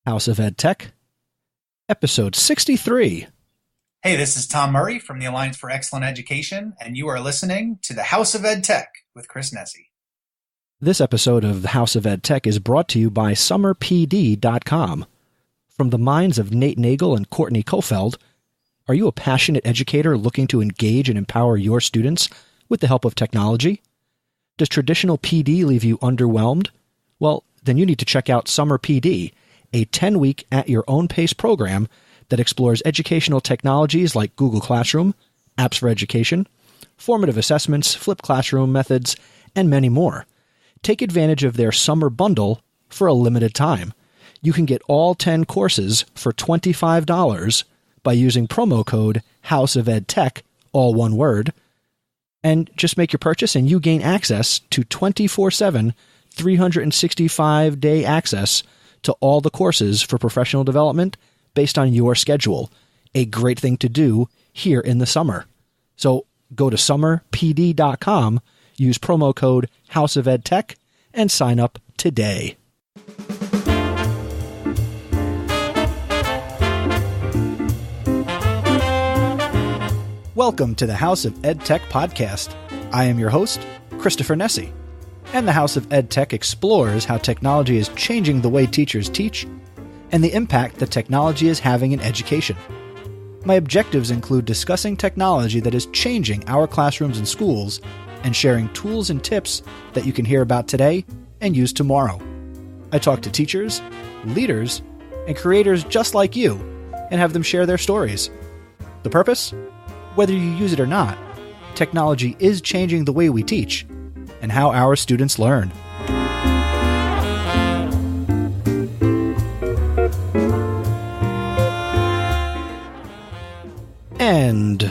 House of EdTech, episode 63. Hey, this is Tom Murray from the Alliance for Excellent Education, and you are listening to the House of EdTech with Chris Nesi. This episode of the House of EdTech is brought to you by SummerPD.com. From the minds of Nate Nagel and Courtney Kofeld, are you a passionate educator looking to engage and empower your students with the help of technology? Does traditional PD leave you underwhelmed? Well, then you need to check out Summer PD, a 10-week at-your-own-pace program that explores educational technologies like Google Classroom, apps for education, formative assessments, flipped classroom methods, and many more. Take advantage of their summer bundle for a limited time. You can get all 10 courses for $25 by using promo code HouseofEdTech, all one word, and just make your purchase and you gain access to 24/7, 365-day access to all the courses for professional development based on your schedule. A great thing to do here in the summer. So go to summerpd.com, use promo code HouseofEdTech, and sign up today. Welcome to the House of EdTech podcast. I am your host, Christopher Nesi. And the House of EdTech explores how technology is changing the way teachers teach and the impact that technology is having in education. My objectives include discussing technology that is changing our classrooms and schools and sharing tools and tips that you can hear about today and use tomorrow. I talk to teachers, leaders, and creators just like you and have them share their stories. The purpose? Whether you use it or not, technology is changing the way we teach and how our students learn. And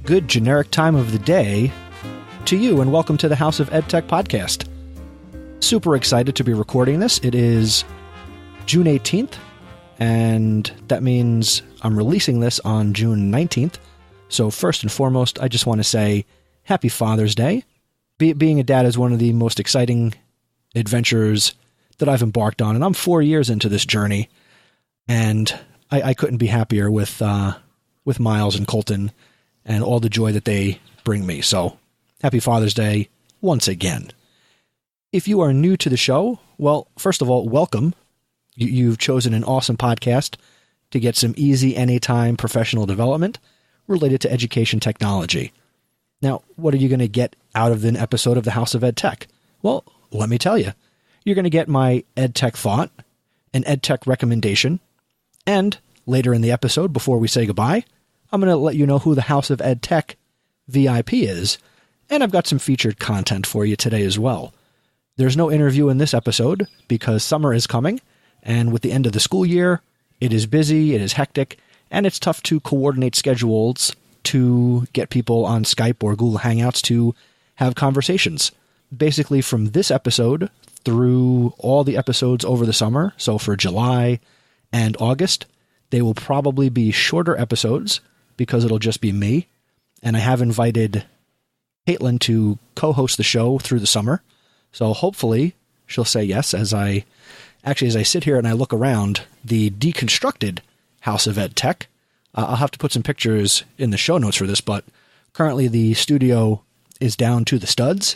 good generic time of the day to you, and welcome to the House of EdTech podcast. Super excited to be recording this. It is June 18th, and that means I'm releasing this on June 19th. So first and foremost, I just want to say Happy Father's Day. Being a dad is one of the most exciting adventures that I've embarked on, and I'm 4 years into this journey, and I couldn't be happier with Miles and Colton and all the joy that they bring me. So Happy Father's Day once again. If you are new to the show, well, first of all, welcome. You've chosen an awesome podcast to get some easy anytime professional development related to education technology. Now, what are you going to get out of an episode of the House of EdTech? Well, let me tell you. You're going to get my EdTech thought, an EdTech recommendation, and later in the episode, before we say goodbye, I'm going to let you know who the House of EdTech VIP is, and I've got some featured content for you today as well. There's no interview in this episode because summer is coming, and with the end of the school year, it is busy, it is hectic, and it's tough to coordinate schedules to get people on Skype or Google Hangouts to have conversations. Basically, from this episode through all the episodes over the summer, so for July and August, they will probably be shorter episodes because it'll just be me. And I have invited Caitlin to co-host the show through the summer. So hopefully she'll say yes as I sit here and I look around the deconstructed House of EdTech. I'll have to put some pictures in the show notes for this, but currently the studio is down to the studs.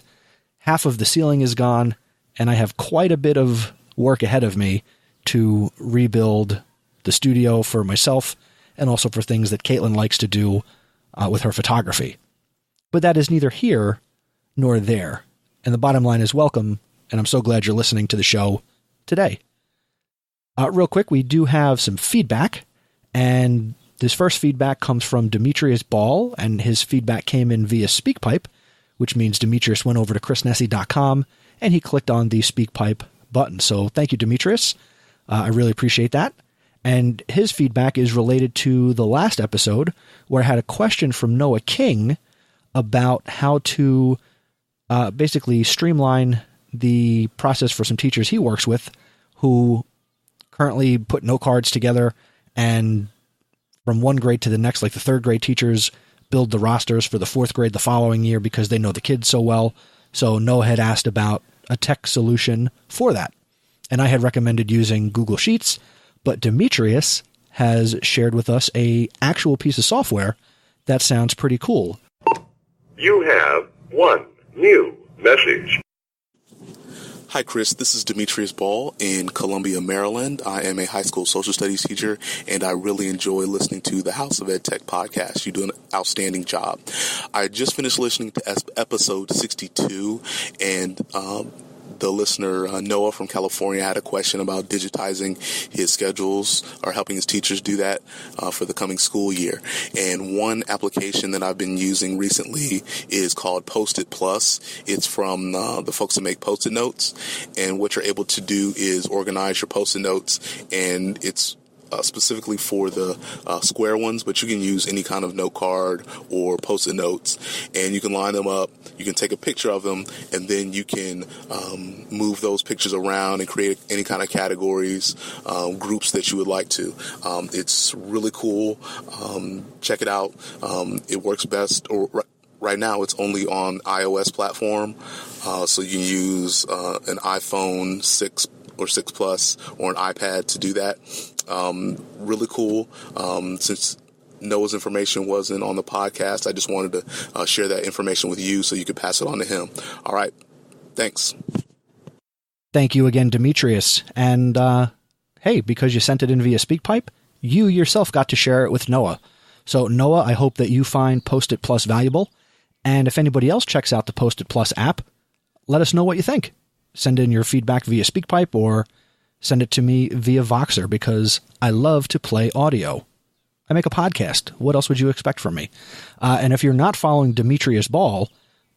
Half of the ceiling is gone, and I have quite a bit of work ahead of me to rebuild the studio for myself and also for things that Caitlin likes to do with her photography. But that is neither here nor there. And the bottom line is welcome, and I'm so glad you're listening to the show today. Real quick, we do have some feedback, and this first feedback comes from Demetrius Ball, and his feedback came in via SpeakPipe, which means Demetrius went over to chrisnesi.com and he clicked on the SpeakPipe button. So thank you, Demetrius. I really appreciate that. And his feedback is related to the last episode where I had a question from Noah King about how to basically streamline the process for some teachers he works with who currently put note cards together, and from one grade to the next, like the third grade teachers build the rosters for the fourth grade the following year because they know the kids so well. So Noah had asked about a tech solution for that. And I had recommended using Google Sheets, But Demetrius has shared with us a actual piece of software that sounds pretty cool. You have one new message. Hi, Chris. This is Demetrius Ball in Columbia, Maryland. I am a high school social studies teacher, and I really enjoy listening to the House of EdTech podcast. You do an outstanding job. I just finished listening to episode 62, and the listener, Noah from California, had a question about digitizing his schedules or helping his teachers do that for the coming school year. And one application that I've been using recently is called Post-it Plus. It's from the folks that make Post-it notes. And what you're able to do is organize your Post-it notes, and it's specifically for the square ones, but you can use any kind of note card or Post-it notes, and you can line them up. You can take a picture of them, and then you can move those pictures around and create any kind of categories, groups that you would like to. It's really cool. Check it out. It works best, or right now it's only on iOS platform, so you can use an iPhone 6 or 6 Plus or an iPad to do that. Really cool. Since Noah's information wasn't on the podcast, I just wanted to share that information with you so you could pass it on to him. All right. Thanks. Thank you again, Demetrius. And hey, because you sent it in via SpeakPipe, you yourself got to share it with Noah. So Noah, I hope that you find Post-it Plus valuable. And if anybody else checks out the Post-it Plus app, let us know what you think. Send in your feedback via SpeakPipe or send it to me via Voxer, because I love to play audio. I make a podcast. What else would you expect from me? And if you're not following Demetrius Ball,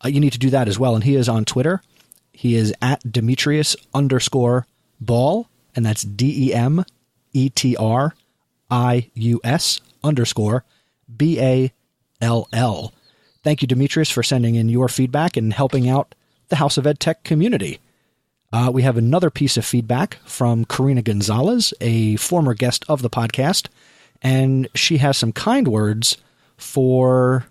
you need to do that as well. And he is on Twitter. He is at Demetrius_Ball, and that's DEMETRIUS_BALL. Thank you, Demetrius, for sending in your feedback and helping out the House of EdTech community. We have another piece of feedback from Karina Gonzalez, a former guest of the podcast, and she has some kind words for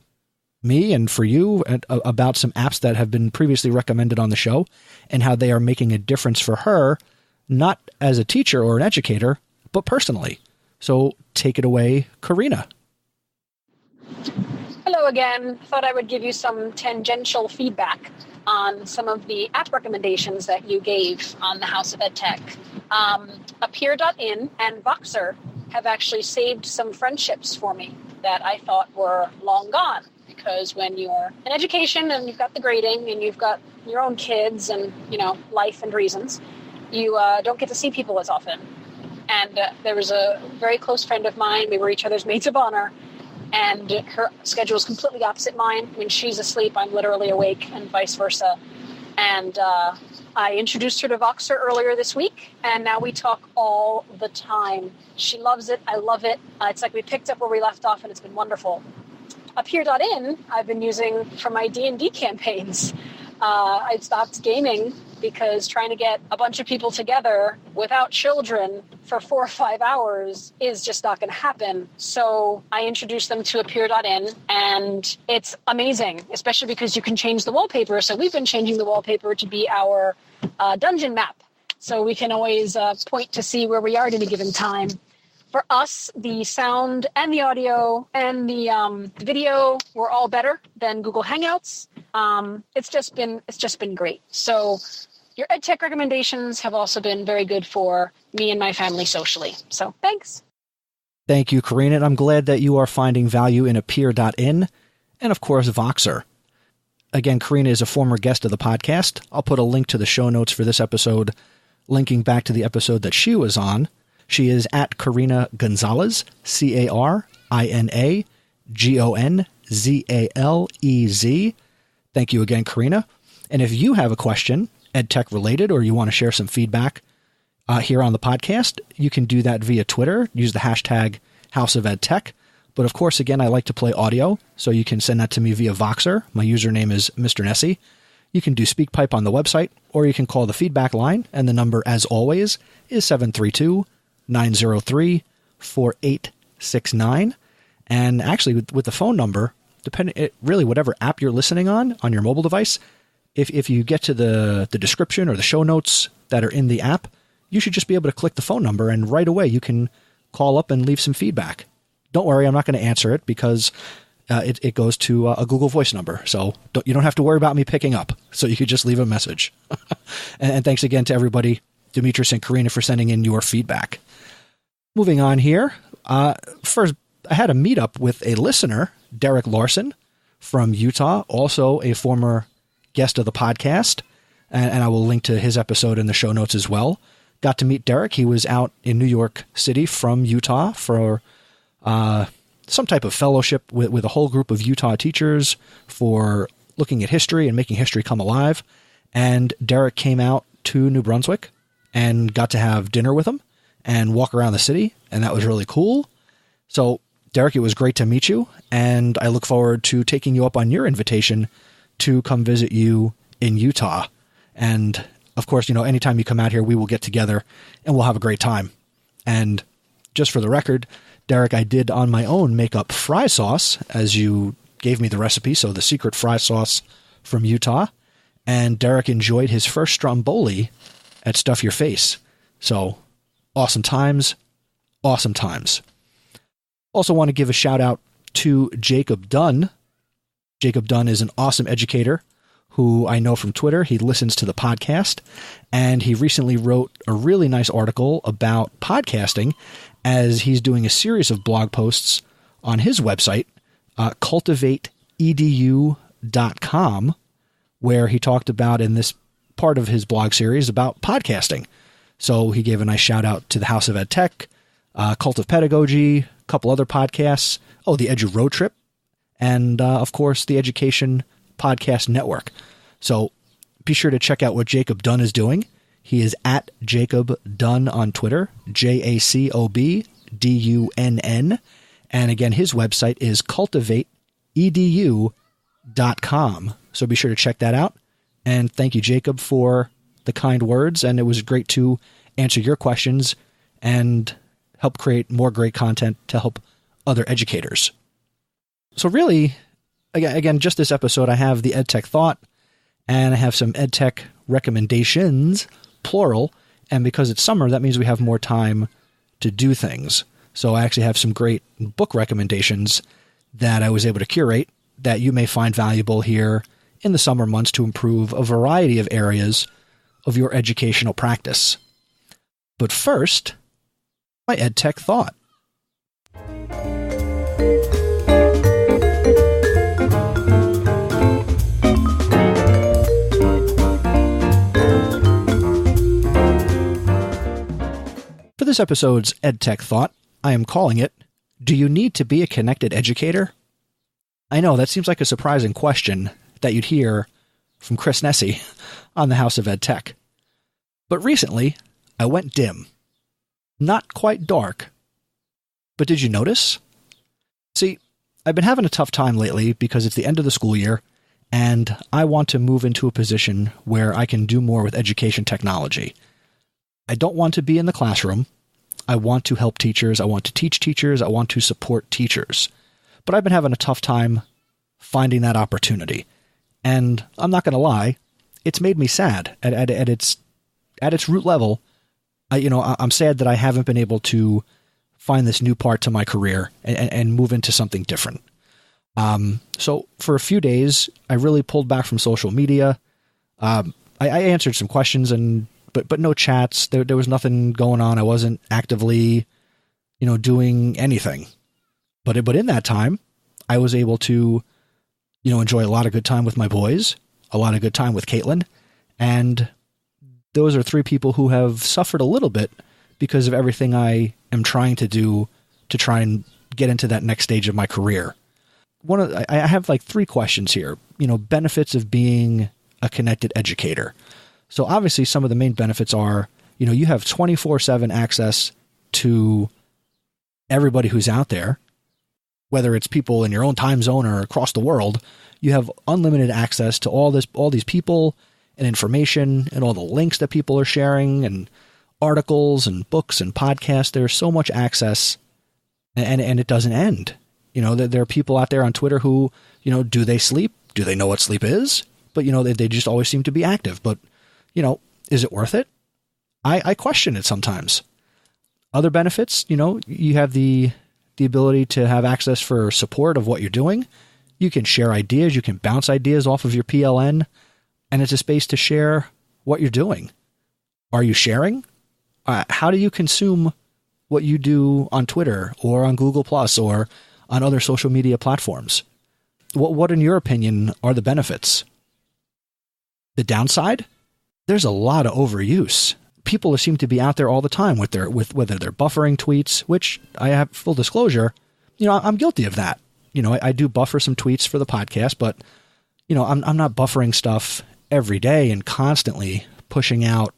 me and for you about some apps that have been previously recommended on the show and how they are making a difference for her, not as a teacher or an educator, but personally. So take it away, Karina. Hello again. Thought I would give you some tangential feedback on some of the app recommendations that you gave on the House of EdTech. Appear.in and Voxer have actually saved some friendships for me that I thought were long gone. Because when you're in education and you've got the grading and you've got your own kids and, life and reasons, you don't get to see people as often. And there was a very close friend of mine. We were each other's maids of honor. And her schedule is completely opposite mine. When she's asleep, I'm literally awake, and vice versa. And I introduced her to Voxer earlier this week, and now we talk all the time. She loves it. I love it. It's like we picked up where we left off, and it's been wonderful. Appear.in, I've been using for my D&D campaigns. I stopped gaming because trying to get a bunch of people together without children for 4 or 5 hours is just not going to happen. So I introduced them to Appear.in, and it's amazing, especially because you can change the wallpaper. So we've been changing the wallpaper to be our dungeon map. So we can always point to see where we are at any given time. For us, the sound and the audio and the video were all better than Google Hangouts. It's just been great. So your EdTech recommendations have also been very good for me and my family socially. So thanks. Thank you, Karina. And I'm glad that you are finding value in Appear.in and, of course, Voxer. Again, Karina is a former guest of the podcast. I'll put a link to the show notes for this episode, linking back to the episode that she was on. She is at Karina Gonzalez, CarinaGonzalez. Thank you again, Karina. And if you have a question, EdTech related, or you want to share some feedback here on the podcast, you can do that via Twitter. Use the hashtag House of EdTech. But of course, again, I like to play audio, so you can send that to me via Voxer. My username is Mr. Nessie. You can do SpeakPipe on the website, or you can call the feedback line, and the number, as always, is 732-903-4869. And actually, with the phone number, really whatever app you're listening on your mobile device, if you get to the description or the show notes that are in the app, you should just be able to click the phone number and right away you can call up and leave some feedback. Don't worry, I'm not going to answer it because it goes to a Google Voice number. So you don't have to worry about me picking up. So you could just leave a message. And thanks again to everybody, Demetrius and Karina, for sending in your feedback. Moving on here. First, I had a meetup with a listener, Derek Larson from Utah, also a former guest of the podcast. And I will link to his episode in the show notes as well. Got to meet Derek. He was out in New York City from Utah for some type of fellowship with a whole group of Utah teachers for looking at history and making history come alive. And Derek came out to New Brunswick and got to have dinner with him and walk around the city. And that was really cool. So, Derek, it was great to meet you. And I look forward to taking you up on your invitation to come visit you in Utah. And of course, anytime you come out here, we will get together and we'll have a great time. And just for the record, Derek, I did on my own make up fry sauce as you gave me the recipe. So the secret fry sauce from Utah. And Derek enjoyed his first stromboli at Stuff Your Face. So awesome times. Awesome times. Also want to give a shout out to Jacob Dunn. Jacob Dunn is an awesome educator who I know from Twitter. He listens to the podcast, and he recently wrote a really nice article about podcasting as he's doing a series of blog posts on his website, cultivateedu.com, where he talked about in this part of his blog series about podcasting. So he gave a nice shout out to the House of EdTech, Cult of Pedagogy, a couple other podcasts, the Edu Road Trip, and of course the Education Podcast Network. So be sure to check out what Jacob Dunn is doing. He is at Jacob Dunn on Twitter, JACOBDUNN. And again, his website is cultivateedu.com. So be sure to check that out. And thank you, Jacob, for the kind words. And it was great to answer your questions and help create more great content to help other educators. So really, again, just this episode, I have the EdTech thought, and I have some EdTech recommendations, plural, and because it's summer, that means we have more time to do things. So I actually have some great book recommendations that I was able to curate that you may find valuable here in the summer months to improve a variety of areas of your educational practice. But first, my EdTech thought. For this episode's EdTech thought, I am calling it, Do You Need to Be a Connected Educator? I know, that seems like a surprising question that you'd hear from Chris Nesi on the House of EdTech. But recently, I went dim. Not quite dark. But did you notice? See, I've been having a tough time lately because it's the end of the school year, and I want to move into a position where I can do more with education technology. I don't want to be in the classroom. I want to help teachers. I want to teach teachers. I want to support teachers. But I've been having a tough time finding that opportunity. And I'm not going to lie, it's made me sad. At its root level, I'm sad that I haven't been able to find this new part to my career and move into something different. So for a few days, I really pulled back from social media. I answered some questions but no chats. There was nothing going on. I wasn't actively, doing anything. But in that time, I was able to, enjoy a lot of good time with my boys, a lot of good time with Caitlin, and those are three people who have suffered a little bit because of everything I am trying to do to try and get into that next stage of my career. I have like three questions here. Benefits of being a connected educator. So obviously some of the main benefits are, you have 24/7 access to everybody who's out there, whether it's people in your own time zone or across the world. You have unlimited access to all these people and information and all the links that people are sharing and articles and books and podcasts. There's so much access and it doesn't end. There are people out there on Twitter who, do they sleep? Do they know what sleep is? But, they just always seem to be active. But, is it worth it? I question it sometimes. Other benefits, you have the ability to have access for support of what you're doing. You can share ideas. You can bounce ideas off of your PLN, and it's a space to share what you're doing. Are you sharing? How do you consume what you do on Twitter or on Google Plus or on other social media platforms? What, in your opinion, are the benefits? The downside? There's a lot of overuse. People seem to be out there all the time with whether they're buffering tweets, which I have full disclosure, I'm guilty of that. I do buffer some tweets for the podcast, but I'm not buffering stuff every day and constantly pushing out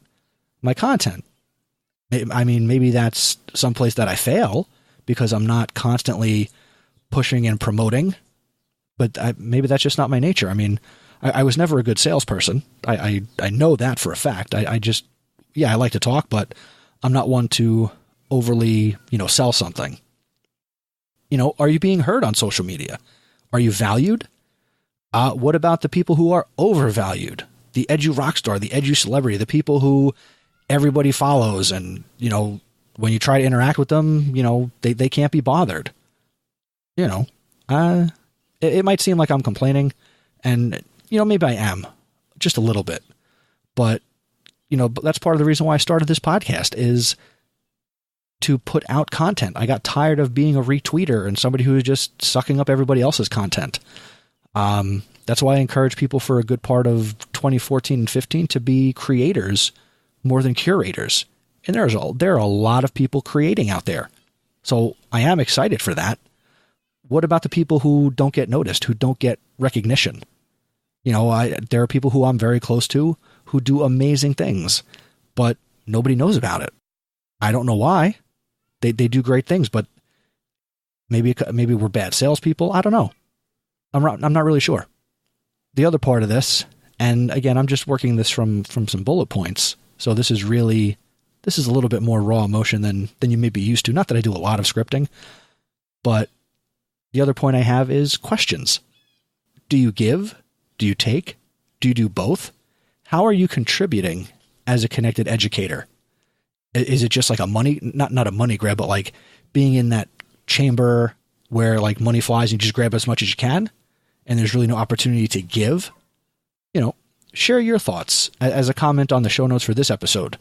my content. I mean, maybe that's someplace that I fail because I'm not constantly pushing and promoting, but maybe that's just not my nature. I mean, I was never a good salesperson. I know that for a fact. I like to talk, but I'm not one to overly, sell something. Are you being heard on social media? Are you valued? What about the people who are overvalued? The edu rockstar, the edu celebrity, the people who everybody follows, and, when you try to interact with them, they can't be bothered. It might seem like I'm complaining, and, maybe I am just a little bit, but that's part of the reason why I started this podcast, is to put out content. I got tired of being a retweeter and somebody who was just sucking up everybody else's content. That's why I encourage people for a good part of 2014 and 15 to be creators more than curators. And there are a lot of people creating out there. So I am excited for that. What about the people who don't get noticed, who don't get recognition? There are people who I'm very close to who do amazing things, but nobody knows about it. I don't know why. They do great things, but maybe we're bad salespeople. I don't know. I'm not really sure. The other part of this, and again, I'm just working this from some bullet points. So this is a little bit more raw emotion than you may be used to. Not that I do a lot of scripting, but the other point I have is questions. Do you give? Do you take? Do you do both? How are you contributing as a connected educator? Is it just like not a money grab, but like being in that chamber where like money flies and you just grab as much as you can and there's really no opportunity to give? Share your thoughts as a comment on the show notes for this episode.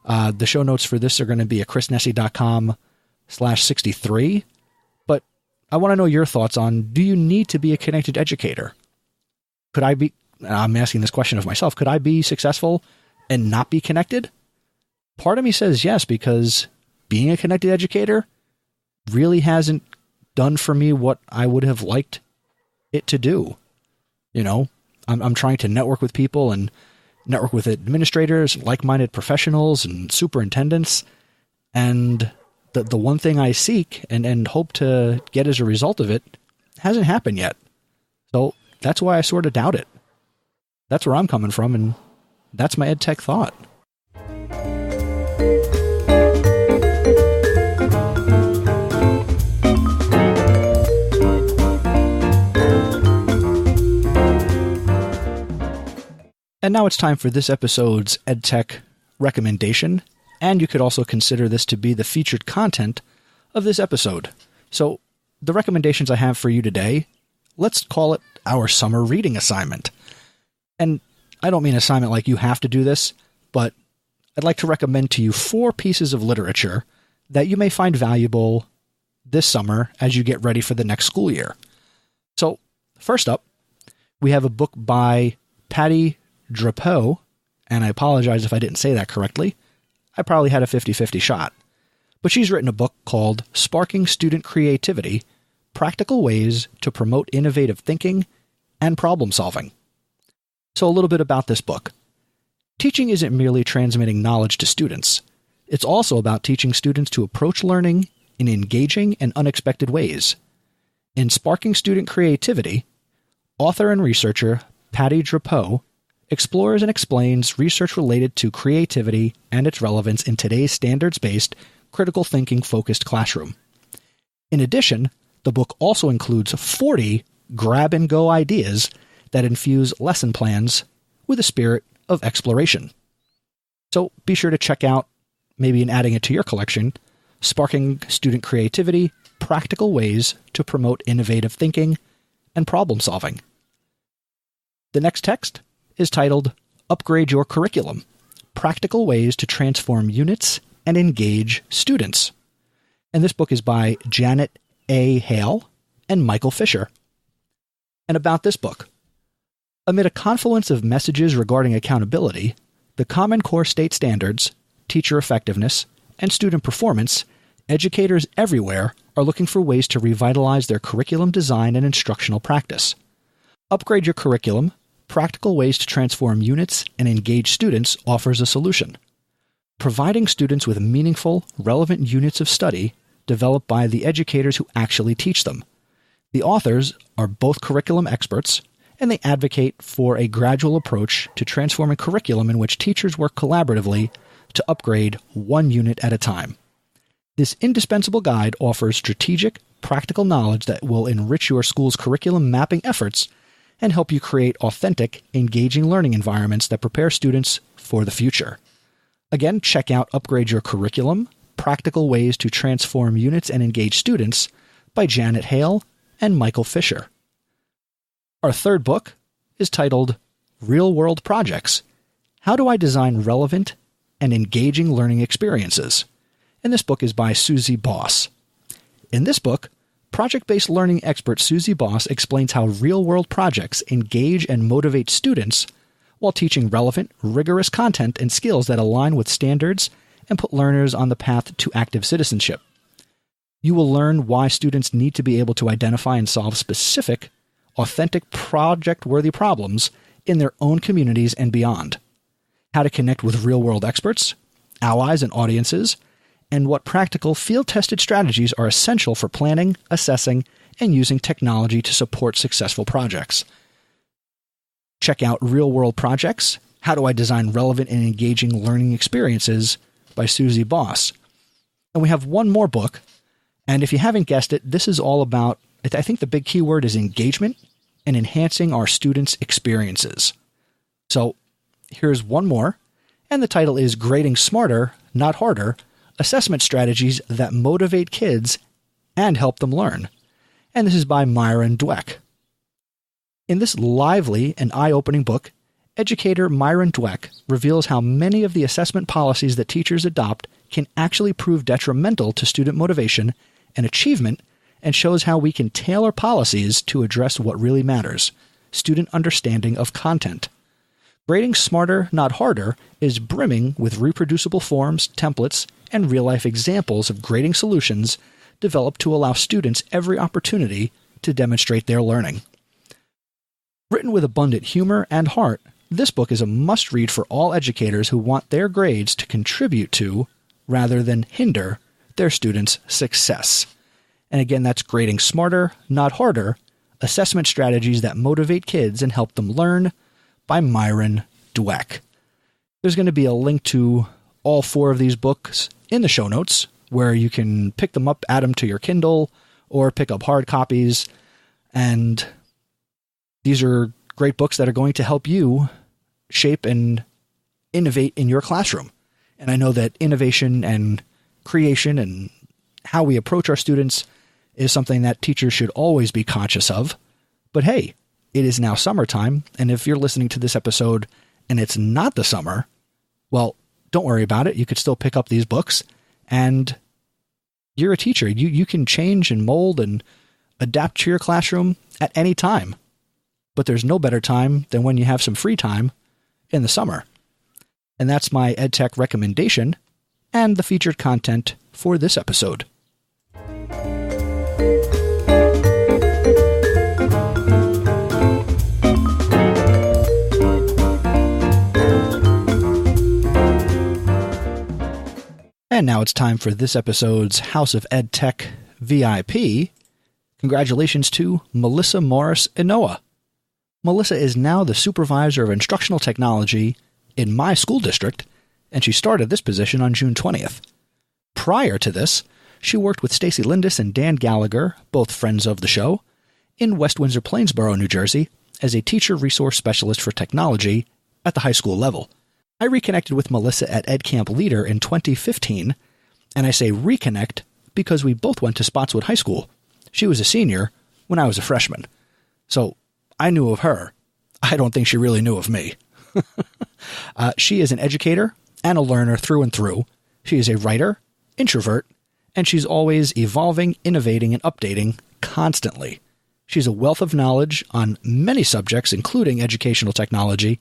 The show notes for this are going to be at chrisnessy.com/63. But I want to know your thoughts on, do you need to be a connected educator? I'm asking this question of myself. Could I be successful and not be connected? Part of me says yes, because being a connected educator really hasn't done for me what I would have liked it to do. I'm trying to network with people and network with administrators, like-minded professionals and superintendents. And the one thing I seek and hope to get as a result of it hasn't happened yet. So that's why I sort of doubt it. That's where I'm coming from, and that's my EdTech thought. And now it's time for this episode's EdTech recommendation, and you could also consider this to be the featured content of this episode. So the recommendations I have for you today, let's call it our summer reading assignment. And I don't mean assignment like you have to do this, but I'd like to recommend to you 4 pieces of literature that you may find valuable this summer as you get ready for the next school year. So first up, we have a book by Patty Drapeau, and I apologize if I didn't say that correctly. I probably had a 50-50 shot. But she's written a book called Sparking Student Creativity, Practical Ways to Promote Innovative Thinking and Problem Solving. So a little bit about this book. Teaching isn't merely transmitting knowledge to students. It's also about teaching students to approach learning in engaging and unexpected ways. In Sparking Student Creativity, author and researcher Patty Drapeau explores and explains research related to creativity and its relevance in today's standards-based, critical thinking-focused classroom. In addition, the book also includes 40 grab-and-go ideas that infuse lesson plans with a spirit of exploration. So be sure to check out maybe in adding it to your collection, Sparking Student Creativity, Practical Ways to Promote Innovative Thinking and Problem Solving. The next text is titled Upgrade Your Curriculum, Practical Ways to Transform Units and Engage Students. And this book is by Janet A. Hale and Michael Fisher. And about this book. Amid a confluence of messages regarding accountability, the Common Core State Standards, teacher effectiveness, and student performance, educators everywhere are looking for ways to revitalize their curriculum design and instructional practice. Upgrade Your Curriculum, Practical Ways to Transform Units and Engage Students offers a solution. Providing students with meaningful, relevant units of study developed by the educators who actually teach them. The authors are both curriculum experts, and they advocate for a gradual approach to transforming curriculum in which teachers work collaboratively to upgrade one unit at a time. This indispensable guide offers strategic, practical knowledge that will enrich your school's curriculum mapping efforts and help you create authentic, engaging learning environments that prepare students for the future. Again, check out Upgrade Your Curriculum, Practical Ways to Transform Units and Engage Students by Janet Hale and Michael Fisher. Our third book is titled Real World Projects: How Do I Design Relevant and Engaging Learning Experiences? And this book is by Susie Boss. In this book, project-based learning expert Susie Boss explains how real-world projects engage and motivate students while teaching relevant, rigorous content and skills that align with standards and put learners on the path to active citizenship. You will learn why students need to be able to identify and solve specific, authentic, project-worthy problems in their own communities and beyond, how to connect with real-world experts, allies, and audiences, and what practical field-tested strategies are essential for planning, assessing, and using technology to support successful projects. Check out Real World Projects: How Do I Design Relevant and Engaging Learning Experiences by Susie Boss. And we have one more book, and if you haven't guessed it, this is all about, I think the big key word is engagement and enhancing our students' experiences. So here's one more, and the title is Grading Smarter, Not Harder: Assessment Strategies That Motivate Kids and Help Them Learn. And this is by Myron Dweck. In this lively and eye-opening book, educator Myron Dweck reveals how many of the assessment policies that teachers adopt can actually prove detrimental to student motivation and achievement, and shows how we can tailor policies to address what really matters: student understanding of content. Grading Smarter, Not Harder is brimming with reproducible forms, templates, and real-life examples of grading solutions developed to allow students every opportunity to demonstrate their learning. Written with abundant humor and heart, this book is a must-read for all educators who want their grades to contribute to, rather than hinder, their students' success. And again, that's Grading Smarter, Not Harder: Assessment Strategies That Motivate Kids and Help Them Learn by Myron Dweck. There's going to be a link to all four of these books in the show notes, where you can pick them up, add them to your Kindle, or pick up hard copies. And these are great books that are going to help you shape and innovate in your classroom. And I know that innovation and creation and how we approach our students is something that teachers should always be conscious of. But hey, it is now summertime, and if you're listening to this episode and it's not the summer, well, don't worry about it. You could still pick up these books, and you're a teacher. You can change and mold and adapt to your classroom at any time. But there's no better time than when you have some free time in the summer. And that's my EdTech recommendation and the featured content for this episode. And now it's time for this episode's House of EdTech VIP. Congratulations to Melissa Morris Inoa. Melissa is now the Supervisor of Instructional Technology in my school district, and she started this position on June 20th. Prior to this, she worked with Stacy Lindis and Dan Gallagher, both friends of the show, in West Windsor-Plainsboro, New Jersey, as a teacher resource specialist for technology at the high school level. I reconnected with Melissa at EdCamp Leader in 2015, and I say reconnect because we both went to Spotswood High School. She was a senior when I was a freshman. So I knew of her. I don't think she really knew of me. She is an educator and a learner through and through. She is a writer, introvert, and she's always evolving, innovating, and updating constantly. She's a wealth of knowledge on many subjects, including educational technology.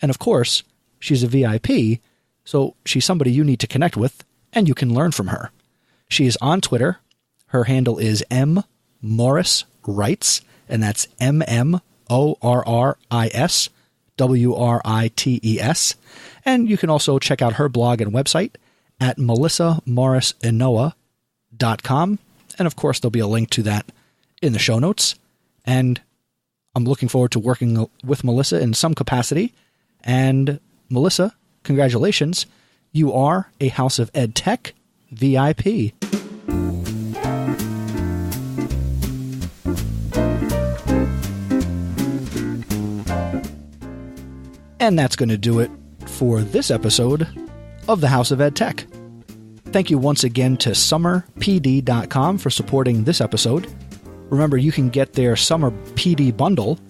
And of course, she's a VIP, so she's somebody you need to connect with, and you can learn from her. She is on Twitter. Her handle is mmorriswrites, and that's MMORRISWRITES. And you can also check out her blog and website at melissamorrisinoa.com. And of course, there'll be a link to that in the show notes. And I'm looking forward to working with Melissa in some capacity. And Melissa, congratulations. You are a House of EdTech VIP. And that's going to do it for this episode of the House of EdTech. Thank you once again to summerpd.com for supporting this episode. Remember, you can get their Summer PD bundle,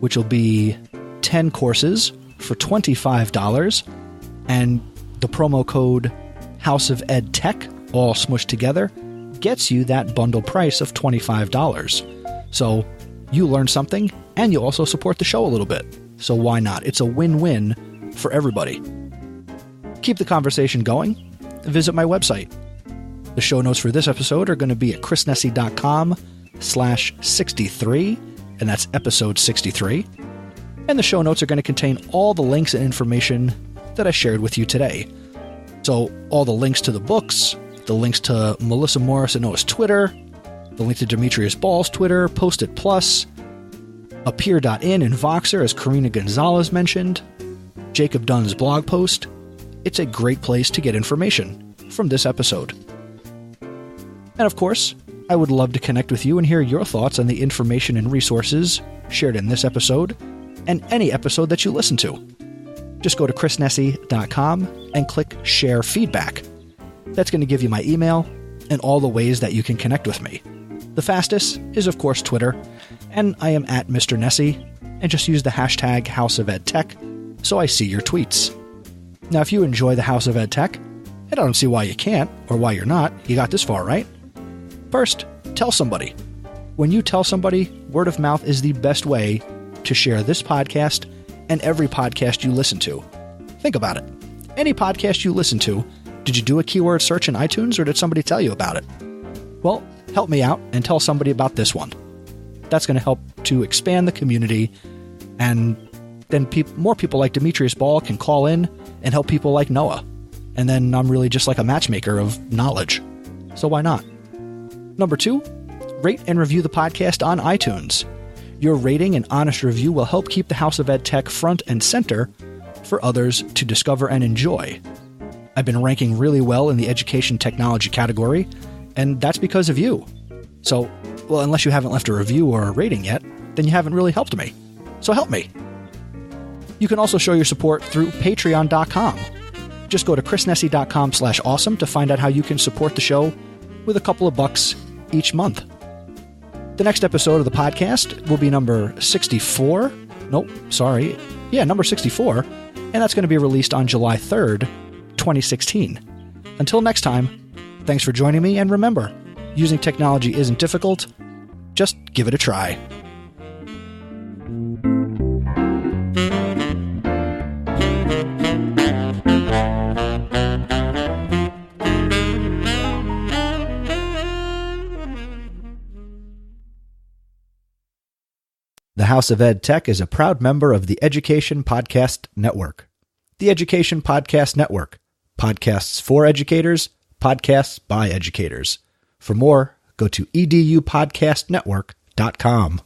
which will be 10 courses for $25, and the promo code House of EdTech, all smushed together, gets you that bundle price of $25. So you learn something, and you also support the show a little bit. So why not? It's a win-win for everybody. Keep the conversation going. Visit my website. The show notes for this episode are going to be at chrisnessy.com/63, and that's episode 63. And the show notes are going to contain all the links and information that I shared with you today. So all the links to the books, the links to Melissa Morrisinoa's Twitter, the link to Demetrius Ball's Twitter, Post-it Plus, Appear.in and Voxer, as Karina Gonzalez mentioned, Jacob Dunn's blog post. It's a great place to get information from this episode. And of course, I would love to connect with you and hear your thoughts on the information and resources shared in this episode and any episode that you listen to. Just go to chrisnessy.com and click Share Feedback. That's going to give you my email and all the ways that you can connect with me. The fastest is, of course, Twitter, and I am at Mr. Nessie, and just use the hashtag House of EdTech so I see your tweets. Now, if you enjoy the House of EdTech, and I don't see why you can't, or why you're not, you got this far, right? First, tell somebody. When you tell somebody, word of mouth is the best way to share this podcast and every podcast you listen to. Think about it. Any podcast you listen to, did you do a keyword search in iTunes, or did somebody tell you about it? Well, help me out and tell somebody about this one. That's going to help to expand the community, and then more people like Demetrius Ball can call in and help people like Noah. And then I'm really just like a matchmaker of knowledge. So why not? Number 2, rate and review the podcast on iTunes. Your rating and honest review will help keep the House of EdTech front and center for others to discover and enjoy. I've been ranking really well in the education technology category, and that's because of you. So, well, unless you haven't left a review or a rating yet, then you haven't really helped me. So help me. You can also show your support through patreon.com. Just go to chrisnessy.com/awesome to find out how you can support the show with a couple of bucks each month. The next episode of the podcast will be number 64. Number 64. And that's going to be released on July 3rd, 2016. Until next time, thanks for joining me, and remember, using technology isn't difficult. Just give it a try. The House of EdTech is a proud member of the Education Podcast Network. The Education Podcast Network. Podcasts for educators, podcasts by educators. For more, go to edupodcastnetwork.com.